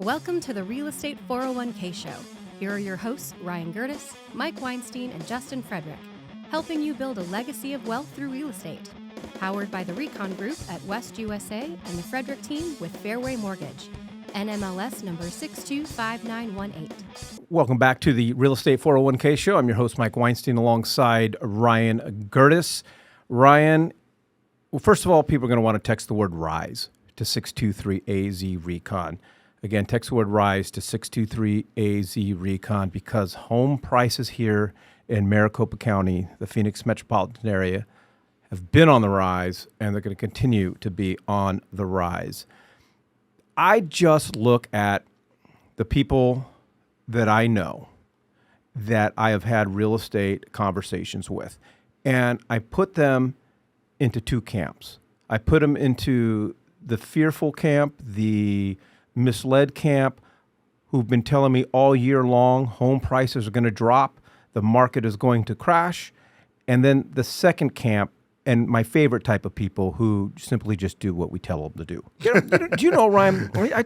Welcome to the Real Estate 401k Show. Here are your hosts, Ryan Gerdes, Mike Weinstein, and Justin Frederick, helping you build a legacy of wealth through real estate. Powered by the Recon Group at West USA and the Frederick team with Fairway Mortgage. NMLS number 625918. Welcome back to the Real Estate 401k Show. I'm your host, Mike Weinstein, alongside Ryan Gerdes. Ryan, well, first of all, people are going to want to text the word RISE to 623AZ Recon. Again, text the word RISE to 623AZ Recon because home prices here in Maricopa County, the Phoenix metropolitan area, have been on the rise, and they're going to continue to be on the rise. I just look at the people that I know that I have had real estate conversations with, and I put them into two camps. I put them into the fearful camp, the misled camp, who've been telling me all year long home prices are going to drop, the market is going to crash, and then the second camp, and my favorite type of people who simply just do what we tell them to do. Do you know, Ryan, I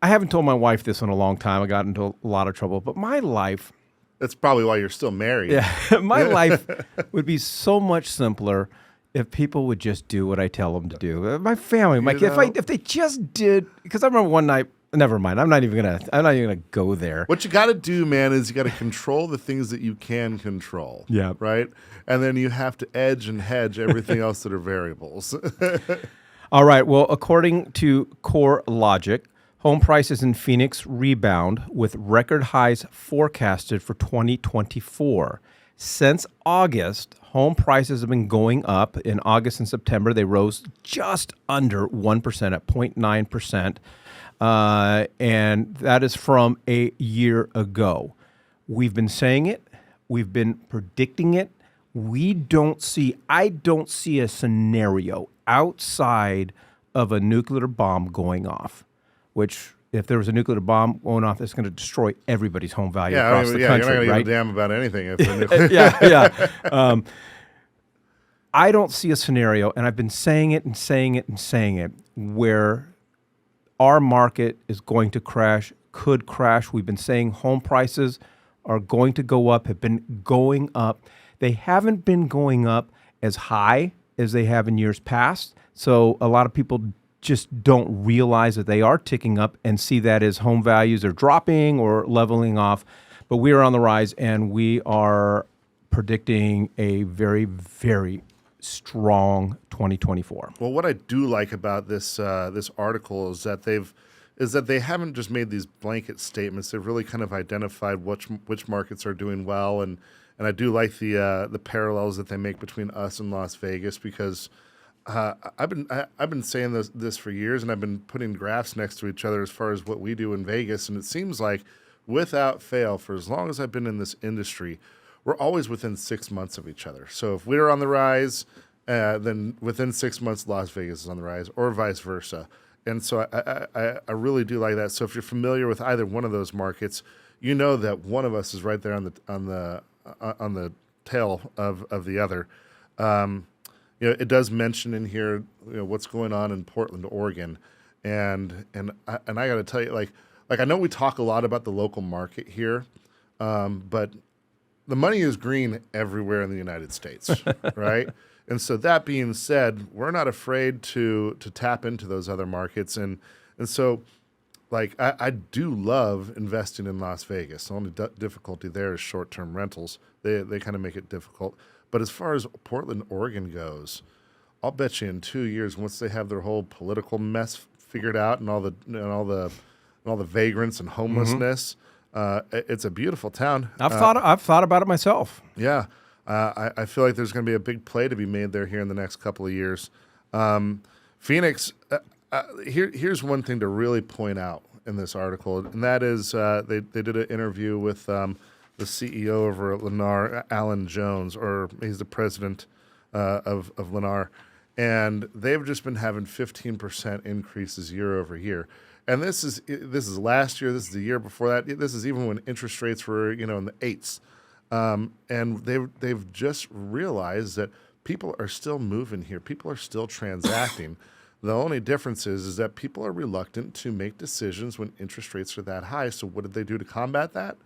haven't told my wife this in a long time. I got into a lot of trouble, but my life... That's probably why you're still married. Yeah, my life would be so much simpler if people would just do what I tell them to do. My family, Mike, if they just did, because I remember one night, never mind, I'm not even gonna go there. What you got to do, man, is you got to control the things that you can control. Yeah. Right? And then you have to edge and hedge everything else that are variables. All right, well, according to Core Logic, home prices in Phoenix rebound with record highs forecasted for 2024. Since August, home prices have been going up. In August and September, they rose just under 1% at 0.9%. And that is from a year ago. We've been saying it. We've been predicting it. I don't see a scenario outside of a nuclear bomb going off, which if there was a nuclear bomb going off, it's going to destroy everybody's home value across the country, you're not going to right? give a damn about anything. If the nuclear Yeah. I don't see a scenario, and I've been saying it and saying it and saying it, where our market is going to crash, could crash. We've been saying home prices are going to go up, have been going up. They haven't been going up as high as they have in years past, so a lot of people just don't realize that they are ticking up and see that as home values are dropping or leveling off. But we are on the rise, and we are predicting a very, very strong 2024. Well, what I do like about this article is that they haven't just made these blanket statements. They've really kind of identified which markets are doing well, and I do like the parallels that they make between us and Las Vegas because I've been saying this for years, and I've been putting graphs next to each other as far as what we do in Vegas, and it seems like without fail, for as long as I've been in this industry, we're always within 6 months of each other. So if we're on the rise, then within 6 months, Las Vegas is on the rise, or vice versa. And so I really do like that. So if you're familiar with either one of those markets, you know that one of us is right there on the tail of the other. It does mention in here, what's going on in Portland, Oregon, and I got to tell you, like I know we talk a lot about the local market here, but the money is green everywhere in the United States, right? And so that being said, we're not afraid to tap into those other markets, and so like I do love investing in Las Vegas. The only difficulty there is short-term rentals. They kind of make it difficult. But as far as Portland, Oregon goes, I'll bet you in 2 years, once they have their whole political mess figured out and all the vagrants and homelessness, it's a beautiful town. I've thought about it myself. Yeah, I feel like there's going to be a big play to be made there here in the next couple of years. Phoenix. Here's one thing to really point out in this article, and that is they did an interview with the CEO over at Lennar, Alan Jones, or he's the president of Lennar, and they've just been having 15% increases year over year. And this is last year. This is the year before that. This is even when interest rates were in the eights, and they've just realized that people are still moving here. People are still transacting. The only difference is that people are reluctant to make decisions when interest rates are that high. So what did they do to combat that?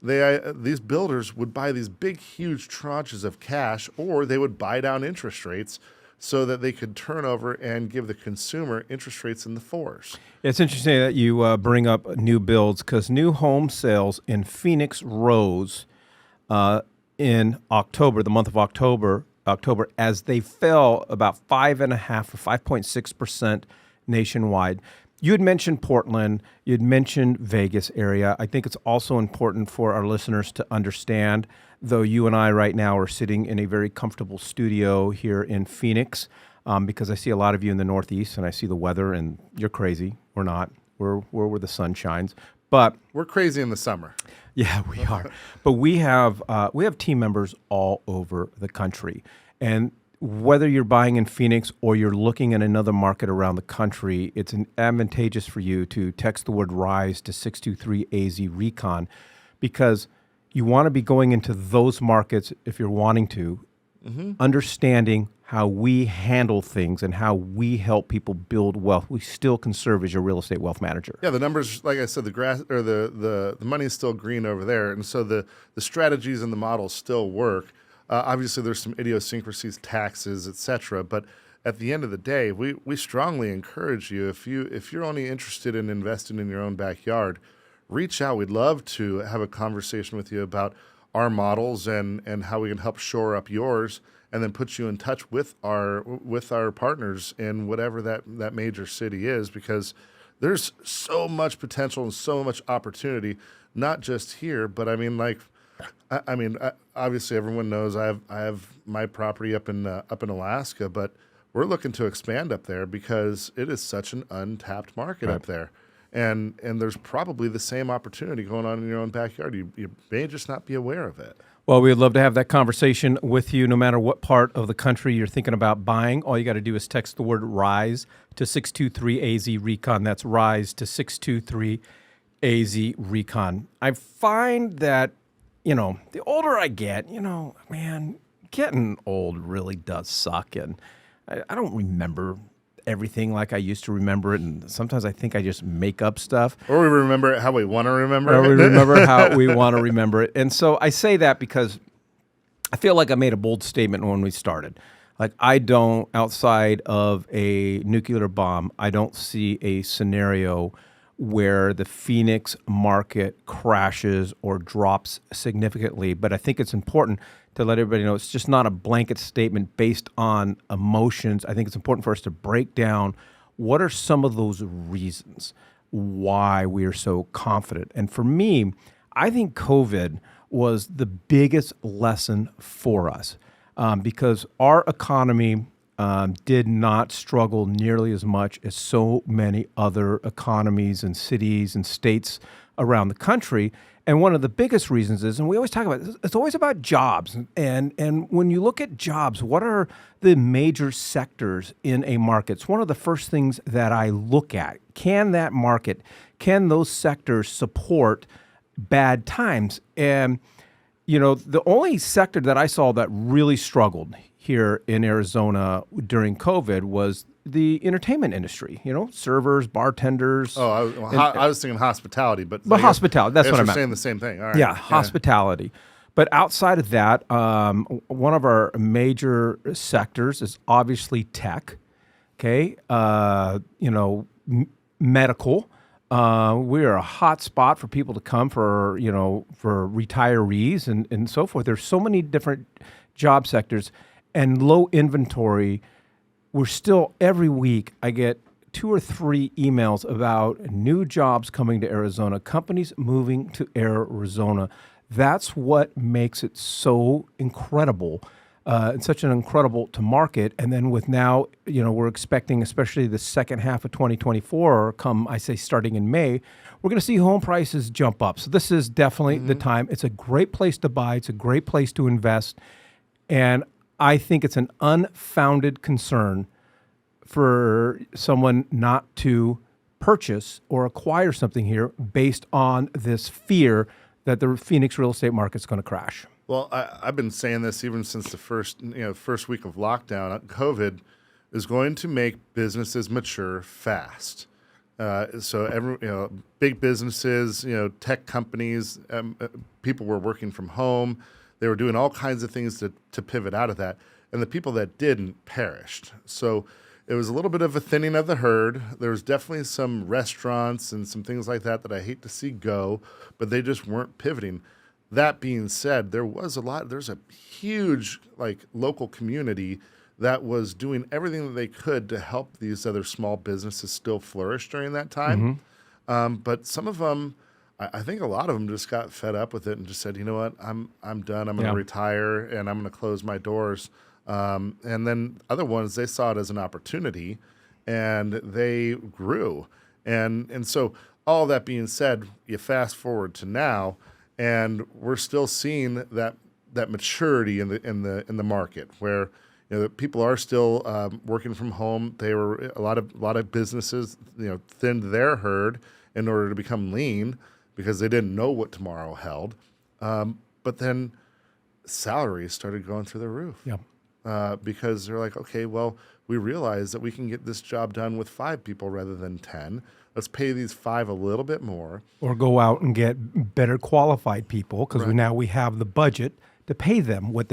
These builders would buy these big, huge tranches of cash, or they would buy down interest rates so that they could turn over and give the consumer interest rates in the fours. It's interesting that you bring up new builds, because new home sales in Phoenix rose in October, the month of October, as they fell about 5.5 or 5.6% nationwide. You had mentioned Portland. You had mentioned Vegas area. I think it's also important for our listeners to understand, though you and I right now are sitting in a very comfortable studio here in Phoenix, because I see a lot of you in the Northeast, and I see the weather, and you're crazy. We're not. We're where the sun shines. But we're crazy in the summer. Yeah, we are. But we have team members all over the country. And whether you're buying in Phoenix or you're looking at another market around the country, it's advantageous for you to text the word RISE to 623-AZ-RECON, because you want to be going into those markets, if you're wanting to, understanding how we handle things and how we help people build wealth. We still can serve as your real estate wealth manager. Yeah, the numbers, like I said, the grass or the money is still green over there, and so the strategies and the models still work. Obviously, there's some idiosyncrasies, taxes, etc. But at the end of the day, we strongly encourage you, if you're only interested in investing in your own backyard, reach out. We'd love to have a conversation with you about our models and how we can help shore up yours, and then put you in touch with our partners in whatever that major city is, because there's so much potential and so much opportunity, not just here, but obviously everyone knows I have my property up in Alaska, but we're looking to expand up there because it is such an untapped market up there. And there's probably the same opportunity going on in your own backyard. You may just not be aware of it. Well, we'd love to have that conversation with you, no matter what part of the country you're thinking about buying. All you got to do is text the word RISE to 623-AZ-RECON. That's RISE to 623-AZ-RECON. I find that, the older I get, man, getting old really does suck. And I don't remember everything like I used to remember it, and sometimes I think I just make up stuff. Or we remember it how we want to remember it. Or we remember how we want to remember it. And so I say that because I feel like I made a bold statement when we started. Like, I don't, outside of a nuclear bomb, I don't see a scenario where the Phoenix market crashes or drops significantly. But I think it's important to let everybody know it's just not a blanket statement based on emotions. I think it's important for us to break down what are some of those reasons why we are so confident. And for me, I think COVID was the biggest lesson for us, because our economy did not struggle nearly as much as so many other economies and cities and states around the country. And one of the biggest reasons is, and we always talk about this, it's always about jobs. And when you look at jobs, what are the major sectors in a market? It's one of the first things that I look at. Can those sectors support bad times? And, the only sector that I saw that really struggled here in Arizona during COVID was the entertainment industry, servers, bartenders. Oh, I was thinking hospitality, but hospitality, that's what I meant. You're saying the same thing. All right. Yeah, hospitality. But outside of that, one of our major sectors is obviously tech, okay? Medical. We are a hot spot for people to come for retirees and so forth. There's so many different job sectors, and low inventory. We're still, every week, I get 2 or 3 emails about new jobs coming to Arizona, companies moving to Arizona. That's what makes it so incredible, and such an incredible to market. And then with now, we're expecting, especially the second half of 2024, starting in May, we're going to see home prices jump up. So this is definitely the time. It's a great place to buy. It's a great place to invest. And I think it's an unfounded concern for someone not to purchase or acquire something here based on this fear that the Phoenix real estate market's going to crash. Well, I've been saying this even since the first week of lockdown, COVID. is going to make businesses mature fast. Big businesses, tech companies, people were working from home. They were doing all kinds of things to pivot out of that. And the people that didn't perished. So it was a little bit of a thinning of the herd. There was definitely some restaurants and some things like that I hate to see go, but they just weren't pivoting. That being said, there's a huge local community that was doing everything that they could to help these other small businesses still flourish during that time. But some of them, I think a lot of them just got fed up with it and just said, you know what, I'm done. I'm going to retire and I'm going to close my doors. And then other ones, they saw it as an opportunity and they grew. And so all that being said, you fast forward to now, and we're still seeing that maturity in the market where people are still working from home. They were a lot of businesses thinned their herd in order to become lean because they didn't know what tomorrow held. But then salaries started going through the roof. Yeah. Because they're like, okay, well, we realize that we can get this job done with 5 people rather than 10. Let's pay these 5 a little bit more. Or go out and get better qualified people because now we have the budget to pay them what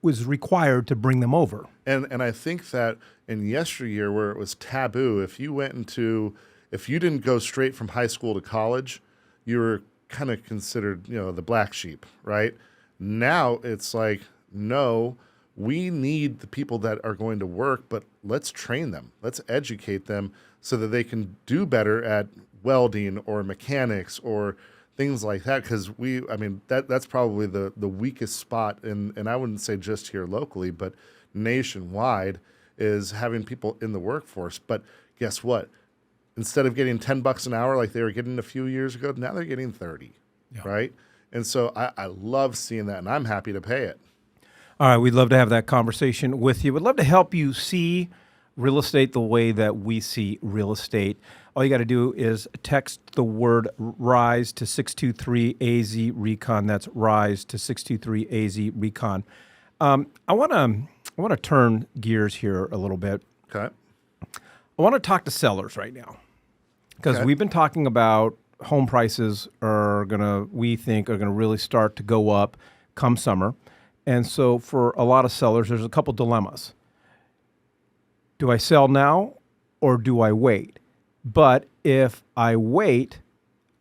was required to bring them over. And I think that in yesteryear where it was taboo, if you didn't go straight from high school to college, you were kind of considered, the black sheep, right? Now it's like, no, we need the people that are going to work, but let's train them. Let's educate them so that they can do better at welding or mechanics or things like that. Because that's probably the weakest spot, and I wouldn't say just here locally, but nationwide, is having people in the workforce. But guess what? Instead of getting $10 an hour like they were getting a few years ago, now they're getting 30, right? And so I love seeing that, and I'm happy to pay it. All right, we'd love to have that conversation with you. We'd love to help you see real estate the way that we see real estate. All you got to do is text the word RISE to 623-AZ-RECON. That's RISE to 623-AZ-RECON. I want to turn gears here a little bit. Okay. I want to talk to sellers right now because we've been talking about home prices we think are going to really start to go up come summer. And so for a lot of sellers, there's a couple dilemmas. Do I sell now or do I wait? But if I wait,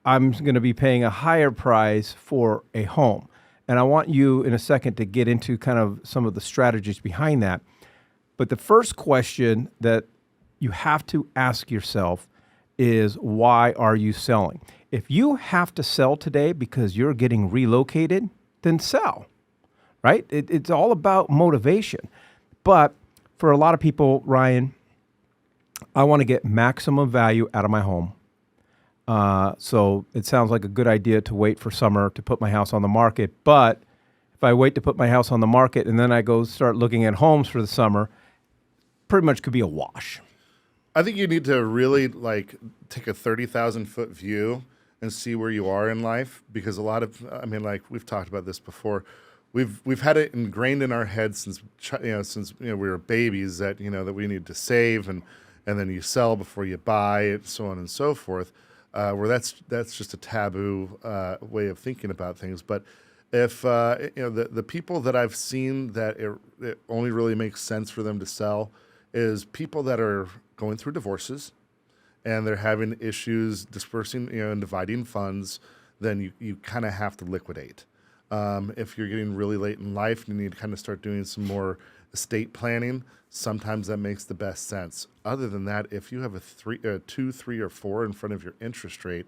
I'm going to be paying a higher price for a home. And I want you in a second to get into kind of some of the strategies behind that. But the first question that you have to ask yourself is, why are you selling? If you have to sell today because you're getting relocated, then sell, right? It's all about motivation. But for a lot of people, Ryan, I want to get maximum value out of my home. So it sounds like a good idea to wait for summer to put my house on the market. But if I wait to put my house on the market and then I go start looking at homes for the summer, pretty much could be a wash. I think you need to really take a 30,000-foot view and see where you are in life, because we've talked about this before. We've had it ingrained in our heads since we were babies that that we need to save and then you sell before you buy, and so on and so forth. Where that's just a taboo way of thinking about things. But if the people that I've seen that it only really makes sense for them to sell is people that are going through divorces and they're having issues dispersing and dividing funds, then you kind of have to liquidate. If you're getting really late in life and you need to kind of start doing some more estate planning, sometimes that makes the best sense. Other than that, if you have a 2, 3, or 4 in front of your interest rate,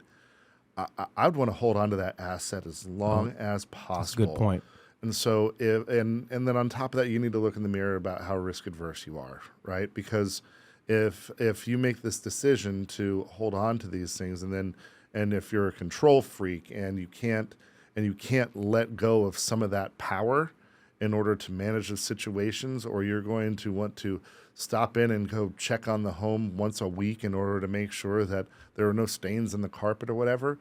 I would want to hold on to that asset as long as possible. That's a good point. And so, and then on top of that, you need to look in the mirror about how risk adverse you are, right? Because if you make this decision to hold on to these things, and if you're a control freak and you can't let go of some of that power in order to manage the situations, or you're going to want to stop in and go check on the home once a week in order to make sure that there are no stains in the carpet or whatever,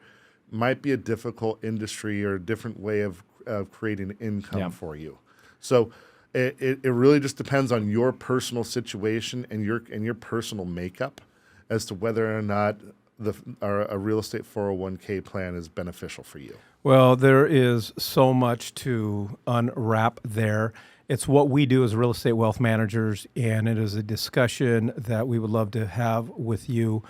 might be a difficult industry or a different way of creating income for you. So it really just depends on your personal situation and your personal makeup as to whether or not a real estate 401k plan is beneficial for you. Well, there is so much to unwrap there. It's what we do as real estate wealth managers, and it is a discussion that we would love to have with you.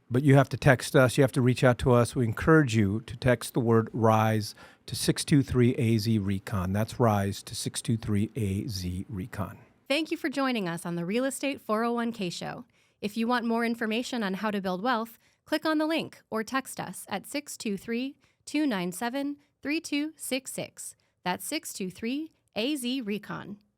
But you have to text us. You have to reach out to us. We encourage you to text the word RISE to 623-AZ-RECON. That's RISE to 623-AZ-RECON. Thank you for joining us on the Real Estate 401k Show. If you want more information on how to build wealth, click on the link or text us at 623-297-3266. That's 623-AZ-RECON.